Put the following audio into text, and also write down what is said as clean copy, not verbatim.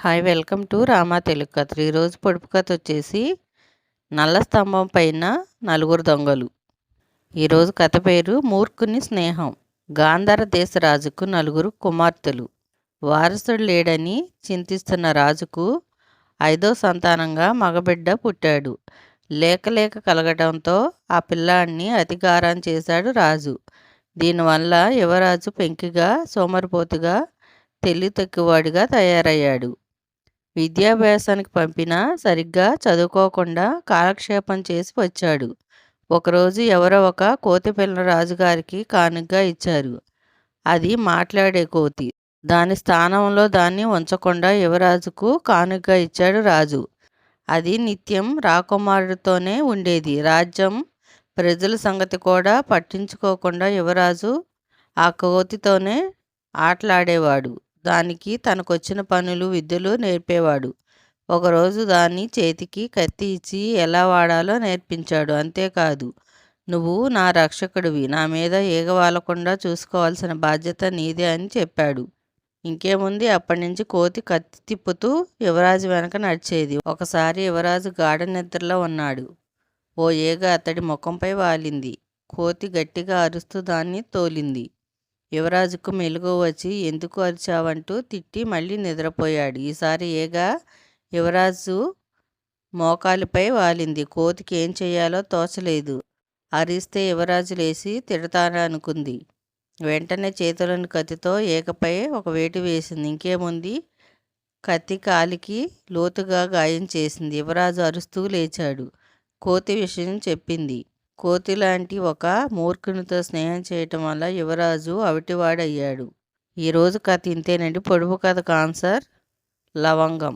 Hi welcome to Rama Telugu కథ. ఈరోజు పొడుపు కథ వచ్చేసి నల్ల స్తంభం పైన నలుగురు దొంగలు. ఈరోజు కథ పేరు మూర్ఖుని స్నేహం. గాంధార దేశ రాజుకు నలుగురు కుమార్తెలు. వారసుడు లేడని చింతిస్తున్న రాజుకు 5వ సంతానంగా మగబిడ్డ పుట్టాడు. లేక కలగడంతో ఆ పిల్లాడిని అతిగారం చేశాడు రాజు. దీనివల్ల యువరాజు పెంకిగా, సోమరిపోతుగా, తెలివి తక్కువవాడిగా తయారయ్యాడు. విద్యాభ్యాసానికి పంపినా సరిగ్గా చదువుకోకుండా కాలక్షేపం చేసి వచ్చాడు. ఒకరోజు ఎవరో ఒక కోతి పిల్లను రాజుగారికి కానుకగా ఇచ్చారు. అది మాట్లాడే కోతి. దాని స్థానంలో దాన్ని ఉంచకుండా యువరాజుకు కానుకగా ఇచ్చాడు రాజు. అది నిత్యం రాకుమారుడితోనే ఉండేది. రాజ్యం ప్రజల సంగతి కూడా పట్టించుకోకుండా యువరాజు ఆ కోతితోనే ఆటలాడేవాడు. దానికి తనకొచ్చిన పనులు, విద్యలు నేర్పేవాడు. ఒకరోజు దాని చేతికి కత్తి ఇచ్చి ఎలా వాడాలో నేర్పించాడు. అంతేకాదు, నువ్వు నా రక్షకుడివి, నా మీద ఈగ వాలకుండా చూసుకోవాల్సిన బాధ్యత నీదే అని చెప్పాడు. ఇంకేముంది, అప్పటినుంచి కోతి కత్తి తిప్పుతూ యువరాజు వెనక నడిచేది. ఒకసారి యువరాజు గాఢ నిద్రలో ఉన్నాడు. ఓ ఈగ అతడి ముఖంపై వాలింది. కోతి గట్టిగా అరుస్తూ దాన్ని తోలింది. యువరాజుకు మెలకువ వచ్చి ఎందుకు అరిచావంటూ తిట్టి మళ్ళీ నిద్రపోయాడు. ఈసారి ఈగ యువరాజు మోకాలిపై వాలింది. కోతికి ఏం చేయాలో తోచలేదు. అరిస్తే యువరాజు లేచి తిడతాననుకుంది. వెంటనే చేతిలోని కత్తితో ఈగపై ఒక వేటు వేసింది. ఇంకేముంది, కత్తి కాలికి లోతుగా గాయం చేసింది. యువరాజు అరుస్తూ లేచాడు. కోతి విషయం చెప్పింది. కోతిలాంటి ఒక మూర్ఖునితో స్నేహం చేయటం వల్ల యువరాజు అవిటివాడయ్యాడు. ఈరోజు కథ ఇంతేనండి. పొడుపు కథకు ఆన్సర్ లవంగం.